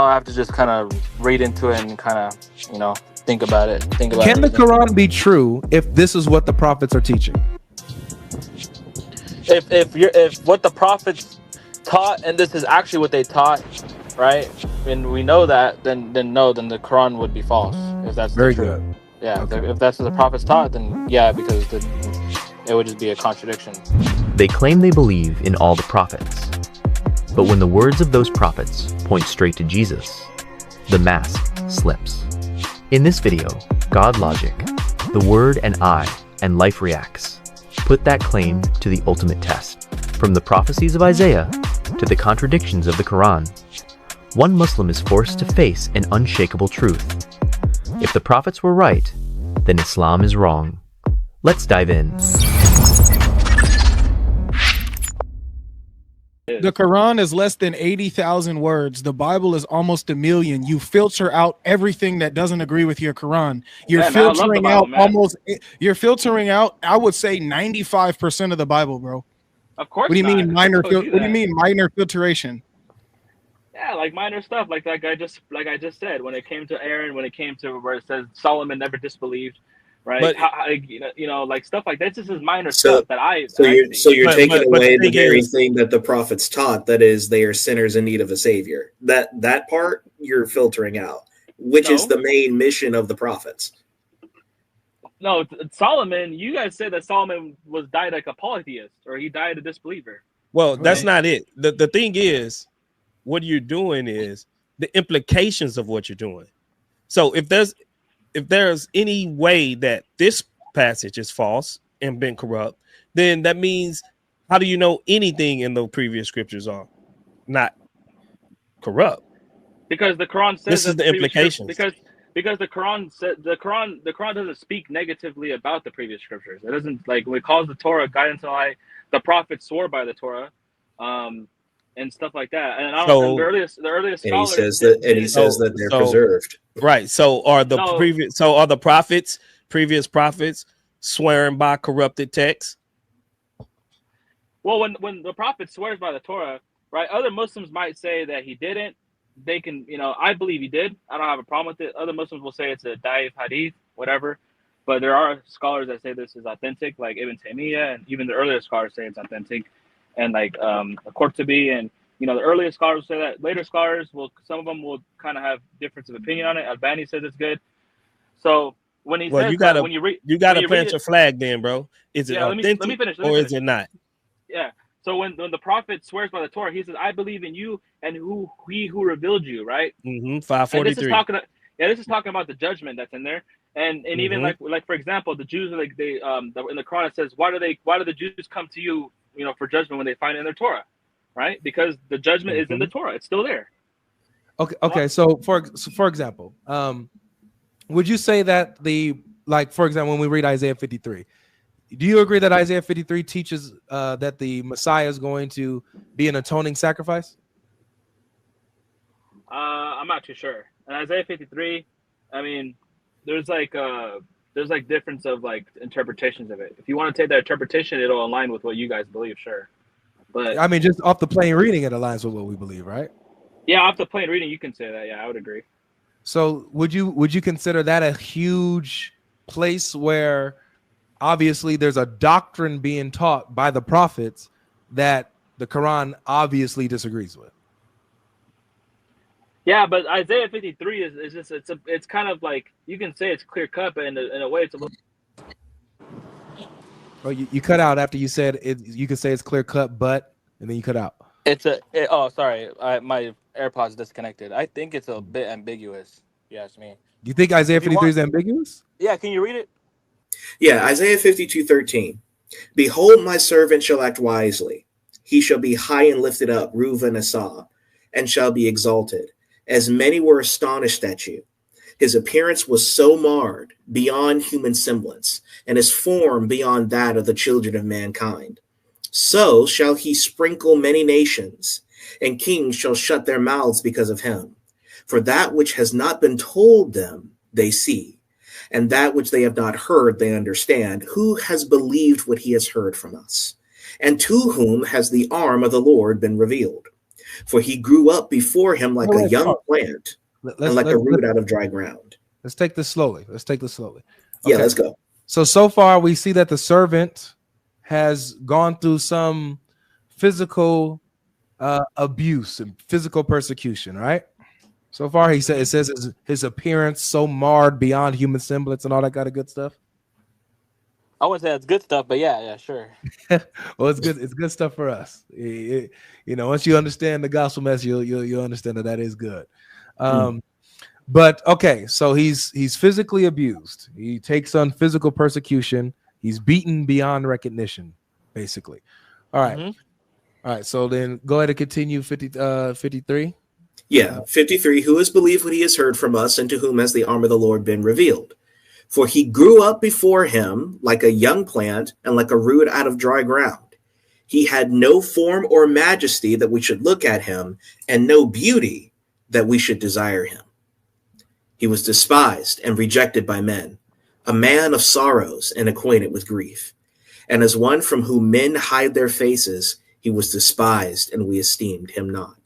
I'll have to just kind of read into it and kind of, think about it. Can the Quran be true if this is what the prophets are teaching? If what the prophets taught and this is actually what they taught, right? And we know that, then the Quran would be false. If that's very the truth. Good. Yeah. Okay. If that's what the prophets taught, then yeah, because it would just be a contradiction. They claim they believe in all the prophets. But when the words of those prophets point straight to Jesus, the mask slips. In this video, GodLogic, the Word and I, and Life Reacts, put that claim to the ultimate test. From the prophecies of Isaiah to the contradictions of the Quran, one Muslim is forced to face an unshakable truth. If the prophets were right, then Islam is wrong. Let's dive in. The Quran is less than 80,000 words. The Bible is almost 1 million. You filter out everything that doesn't agree with your Quran. You're filtering out you're filtering out, I would say 95% of the Bible, bro. Of course. What do you mean minor? What do you mean minor filtration? Yeah, like minor stuff, like I just said. When it came to Aaron, when it came to where it says Solomon never disbelieved, right? But like stuff like that. This is minor stuff that I. So you're taking away the very thing that the prophets taught. That is, they are sinners in need of a savior. That part you're filtering out, which is the main mission of the prophets. No, Solomon. You guys said that Solomon died like a polytheist, or he died a disbeliever. Well, that's not it. The thing is, what you're doing is the implications of what you're doing. So if there's any way that this passage is false and been corrupt, then that means, how do you know anything in the previous scriptures are not corrupt? Because the Quran says this is the implications. Because the Quran said the Quran doesn't speak negatively about the previous scriptures. It doesn't, like, when it calls the Torah guidance and lie, the prophets swore by the Torah, and stuff like that. And I don't know, the earliest and scholars he says that they're preserved. Right. So are the previous prophets swearing by corrupted texts? Well, when the prophet swears by the Torah, right, other Muslims might say that he didn't. They can, I believe he did. I don't have a problem with it. Other Muslims will say it's a daif hadith, whatever. But there are scholars that say this is authentic, like Ibn Taymiyyah, and even the earlier scholars say it's authentic. And like Qur'an, and the earliest scholars say that. Later scholars some of them will kind of have difference of opinion on it. Albani says it's good. So when he says, you gotta plant your flag, then, bro. Is it authentic, let me finish. Is it not? Yeah. So when the prophet swears by the Torah, he says, "I believe in you and he who revealed you." Right. 543. This is talking about the judgment that's in there. And even like for example, the Jews, like they in the Quran it says, why do the Jews come to you, for judgment when they find it in their Torah, right? Because the judgment is in the Torah; it's still there. Okay. So for example, would you say that for example, when we read Isaiah 53, do you agree that Isaiah 53 teaches that the Messiah is going to be an atoning sacrifice? I'm not too sure. In Isaiah 53, I mean, there's difference of like interpretations of it. If you want to take that interpretation, it'll align with what you guys believe, sure. But I mean, just off the plain reading, it aligns with what we believe, right? Yeah, off the plain reading, you can say that. Yeah, I would agree. So would you consider that a huge place where obviously there's a doctrine being taught by the prophets that the Quran obviously disagrees with? Yeah, but Isaiah 53 is just it's kind of like, you can say it's clear cut, but in a way it's a little. Oh, you cut out after you said it. You could say it's clear cut, but, and then you cut out. Sorry, my AirPods disconnected. I think it's a bit ambiguous. You ask me. Do you think Isaiah 53 is ambiguous? Yeah, can you read it? Yeah, Isaiah 52:13. Behold, my servant shall act wisely. He shall be high and lifted up, Reuven Asah, and shall be exalted. As many were astonished at you. His appearance was so marred beyond human semblance, and his form beyond that of the children of mankind. So shall he sprinkle many nations, and kings shall shut their mouths because of him. For that which has not been told them, they see, and that which they have not heard, they understand. Who has believed what he has heard from us? And to whom has the arm of the Lord been revealed? For he grew up before him like a young plant and like a root out of dry ground. Let's take this slowly. Let's take this slowly. Yeah, let's go. So far we see that the servant has gone through some physical abuse and physical persecution, right? So far, it says his appearance so marred beyond human semblance and all that kind of good stuff. I wouldn't say that's good stuff, but yeah, sure. Well, it's good. It's good stuff for us. Once you understand the gospel message, you'll understand that is good. But okay, so he's physically abused. He takes on physical persecution. He's beaten beyond recognition, basically. All right. All right. So then go ahead and continue 53. Yeah, 53, who has believed what he has heard from us, and to whom has the arm of the Lord been revealed? For he grew up before him like a young plant and like a root out of dry ground. He had no form or majesty that we should look at him, and no beauty that we should desire him. He was despised and rejected by men, a man of sorrows and acquainted with grief. And as one from whom men hide their faces, he was despised, and we esteemed him not.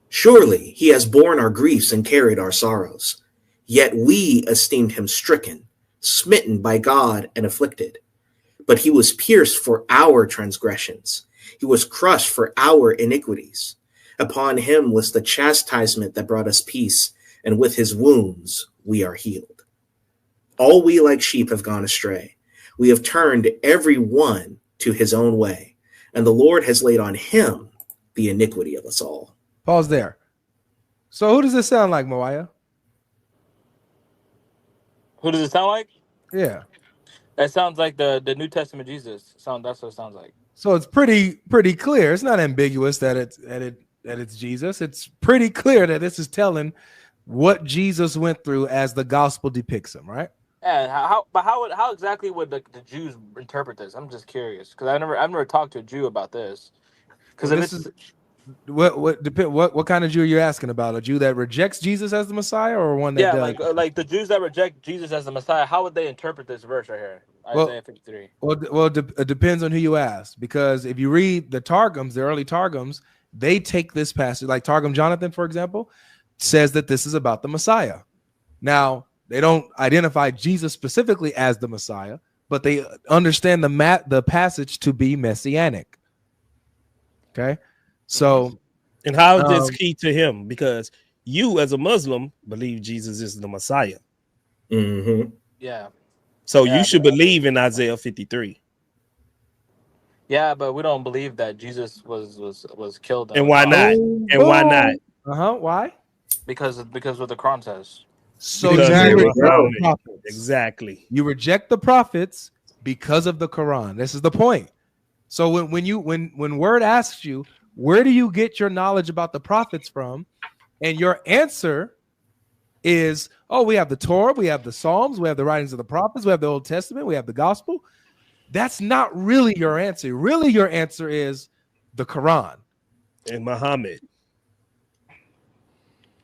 Surely he has borne our griefs and carried our sorrows. Yet we esteemed him stricken, smitten by God, and afflicted. But he was pierced for our transgressions. He was crushed for our iniquities. Upon him was the chastisement that brought us peace, and with his wounds we are healed. All we like sheep have gone astray. We have turned every one to his own way, and the Lord has laid on him the iniquity of us all. Pause there. So who does this sound like, Moriah? Who does it sound like? Yeah. That sounds like the New Testament Jesus. That's what it sounds like. So it's pretty clear. It's not ambiguous that it's Jesus. It's pretty clear that this is telling what Jesus went through as the gospel depicts him, right? Yeah. How exactly would the Jews interpret this? I'm just curious because I've never talked to a Jew about this. Because what kind of Jew are you asking about? A Jew that rejects Jesus as the Messiah, or one that does? like the Jews that reject Jesus as the Messiah? How would they interpret this verse right here, Isaiah 53? Well, it depends on who you ask. Because if you read the Targums, the early Targums, they take this passage, like Targum Jonathan, for example, says that this is about the Messiah. Now they don't identify Jesus specifically as the Messiah, but they understand the passage to be messianic. Okay. So, and how is this key to him? Because you, as a Muslim, believe Jesus is the Messiah. Mm-hmm. Yeah. So you should believe in Isaiah 53. Yeah, but we don't believe that Jesus was killed. And why not? And why not? Why? Because what the Quran says. So exactly. You reject the prophets because of the Quran. This is the point. So when Word asks you, where do you get your knowledge about the prophets from? And your answer is, we have the Torah, we have the Psalms, we have the writings of the prophets, we have the Old Testament, we have the gospel. That's not really your answer. Really, your answer is the Quran and Muhammad.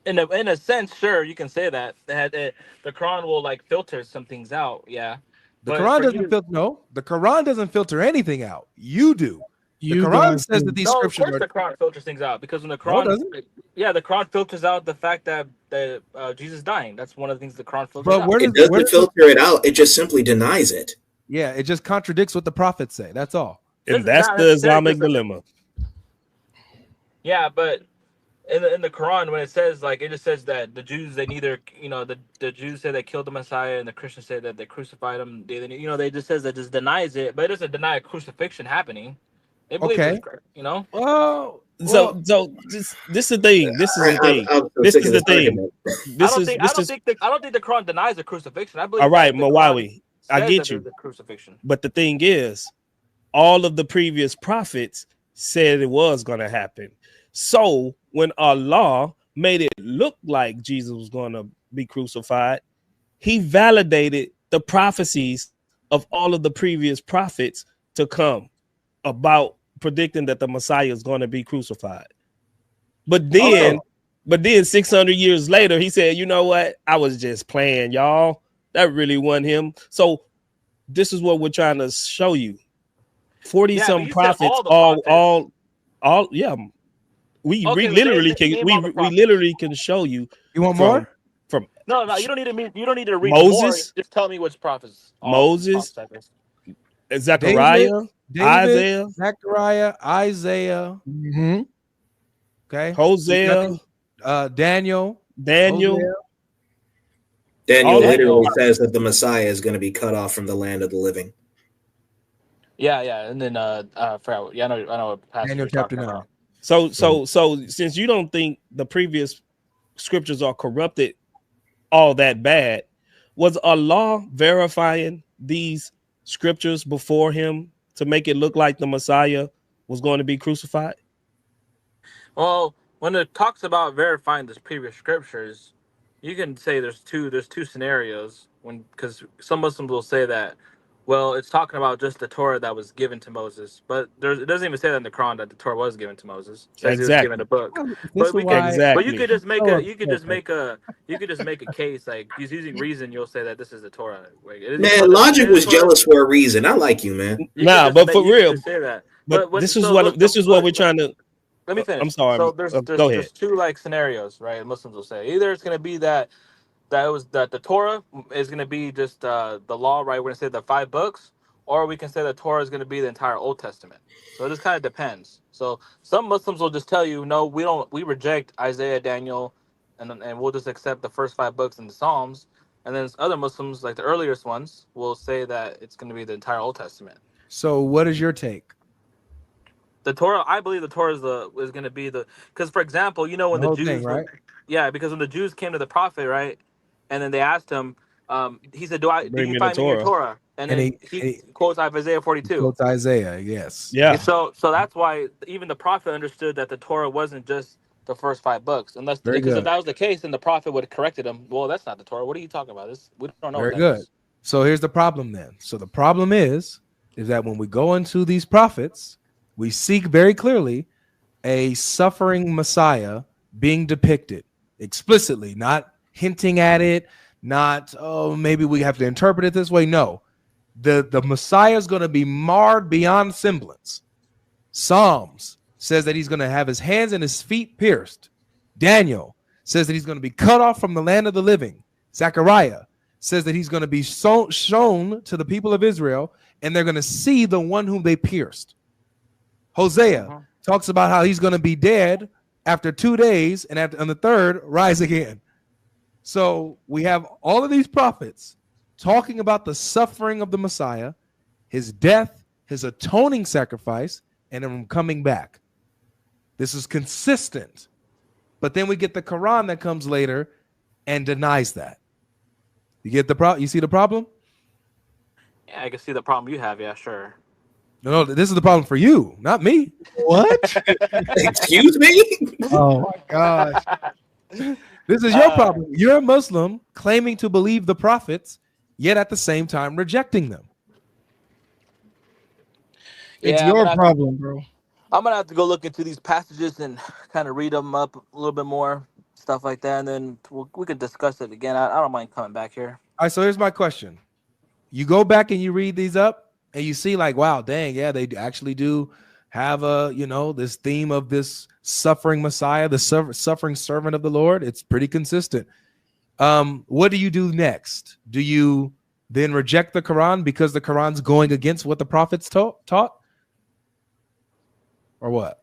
In a sense, sure, you can say that. The Quran will filter some things out. Yeah. The Quran doesn't filter. No, the Quran doesn't filter anything out. You do. The Quran says that these scriptures the Quran filters things out because when the Quran, the Quran filters out the fact that Jesus dying. That's one of the things the Quran filters out. It doesn't filter it out. It just simply denies it. Yeah, it just contradicts what the prophets say. That's all. And that's the Islamic dilemma. Yeah, but in the Quran, when it says it just says that the Jews they neither the Jews say they killed the Messiah and the Christians say that they crucified him. They just says that just denies it, but it doesn't deny a crucifixion happening. Okay. So this is the thing. This is the thing. This is the thing. I don't think the Quran denies the crucifixion. I believe. All right, Mawawi, I get you. The crucifixion. But the thing is, all of the previous prophets said it was going to happen. So when Allah made it look like Jesus was going to be crucified, he validated the prophecies of all of the previous prophets to come about predicting that the Messiah is going to be crucified. But then 600 years later, he said, you know what? I was just playing, y'all. That really wasn't him. So this is what we're trying to show you. 40 some prophets, all we Okay, literally can name all the we prophets. literally can show you. You want from more? from No, you don't need to you don't need to read more. Moses, Just tell me which prophets. All Moses, prophets. Zechariah, David, Isaiah, Zechariah, Isaiah. Mhm. Okay. Hosea, Daniel. Daniel. Hosea. Daniel All that. literally says that the Messiah is going to be cut off from the land of the living. Yeah, and then I forgot. Yeah, I know what passage Daniel you're chapter talking 9. about. So since you don't think the previous scriptures are corrupted all that bad, was Allah verifying these scriptures before him to make it look like the Messiah was going to be crucified? Well, when it talks about verifying the previous scriptures, you can say there's two scenarios. Because some Muslims will say that, well, it's talking about just the Torah that was given to Moses, but it doesn't even say that in the Quran that the Torah was given to Moses. It says he was given a book. This But we is can, why. Exactly. but you could just make Oh, a you could just make a case like he's using reason. You'll say that this is the Torah. Like, Man, Logic was jealous for a reason. I like you, man. Nah, but for real, say that. but But this is so what look, this is what look, we're trying to. Let me finish. I'm sorry. So there's Go ahead. two like scenarios, right? Muslims will say either it's going to be that the Torah is going to be just the law, right? We're going to say the 5 books, or we can say the Torah is going to be the entire Old Testament. So it just kind of depends. So some Muslims will just tell you, no, we reject Isaiah, Daniel, and we'll just accept the first 5 books in the Psalms. And then other Muslims, like the earliest ones, will say that it's going to be the entire Old Testament. So what is your take? The Torah, I believe the Torah is going to be because for example, when the Jews, thing, right? because when the Jews came to the prophet, right, and then they asked him, he said, "Do you find me in your Torah?" And then he quotes Isaiah 42. Quotes Isaiah, yes. Yeah. So that's why even the prophet understood that the Torah wasn't just the first 5 books, because if that was the case, then the prophet would have corrected him. Well, that's not the Torah. What are you talking about? We don't know. Very good. Is. So here's the problem then. So the problem is that when we go into these prophets, we seek very clearly a suffering Messiah being depicted explicitly, not hinting at it, not, oh, maybe we have to interpret it this way. No, the Messiah is going to be marred beyond semblance. Psalms says that he's going to have his hands and his feet pierced. Daniel says that he's going to be cut off from the land of the living. Zechariah says that he's going to be shown to the people of Israel, and they're going to see the one whom they pierced. Hosea talks about how he's going to be dead after 2 days, and on the third, rise again. So we have all of these prophets talking about the suffering of the Messiah, his death, his atoning sacrifice, and him coming back. This is consistent. But then we get the Quran that comes later and denies that. You get the problem? You see the problem? Yeah, I can see the problem you have. Yeah, sure. No, this is the problem for you, not me. What? Excuse me? Oh my gosh. This is your problem. You're a Muslim claiming to believe the prophets, yet at the same time rejecting them. It's your problem, bro. I'm gonna have to go look into these passages and kind of read them up a little bit more, stuff like that, and then we can discuss it again. I don't mind coming back here. All right, so here's my question. You go back and you read these up, and you see like, wow, dang, yeah, they actually do have this theme of this suffering Messiah, the suffering servant of the Lord. It's pretty consistent. What do you do next? Do you then reject the Quran because the Quran's going against what the prophets taught? Or what?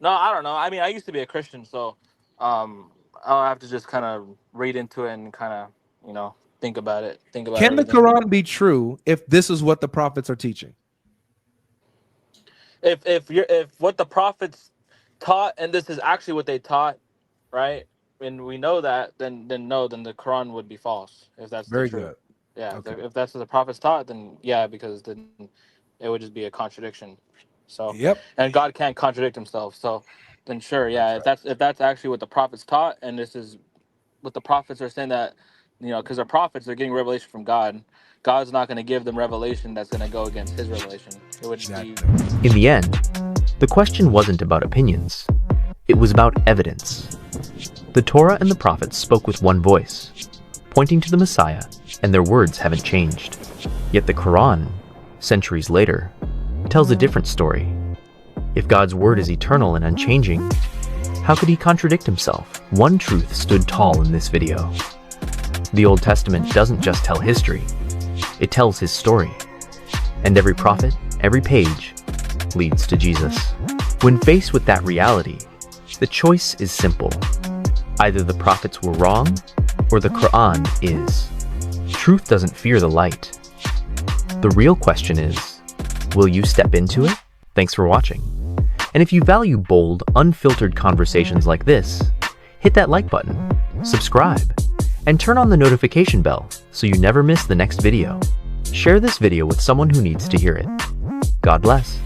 No, I don't know. I mean, I used to be a Christian, so I'll have to just kind of read into it and kind of, think about it. Can everything. The Quran be true if this is what the prophets are teaching? If what the prophets taught and this is actually what they taught, right? And we know that, then the Quran would be false. If that's very the truth. good. Yeah. Okay. If that's what the prophets taught, then yeah, because then it would just be a contradiction. So yep. And God can't contradict himself. So then sure, yeah. If that's actually what the prophets taught, and this is what the prophets are saying, that because the prophets are getting revelation from God. God's not going to give them revelation that's going to go against his revelation. It would be... In the end, the question wasn't about opinions. It was about evidence. The Torah and the prophets spoke with one voice, pointing to the Messiah, and their words haven't changed. Yet the Quran, centuries later, tells a different story. If God's word is eternal and unchanging, how could he contradict himself? One truth stood tall in this video. The Old Testament doesn't just tell history, it tells his story. And every prophet, every page, leads to Jesus. When faced with that reality, the choice is simple. Either the prophets were wrong, or the Qur'an is. Truth doesn't fear the light. The real question is, will you step into it? Thanks for watching. And if you value bold, unfiltered conversations like this, hit that like button, subscribe, and turn on the notification bell so you never miss the next video. Share this video with someone who needs to hear it. God bless.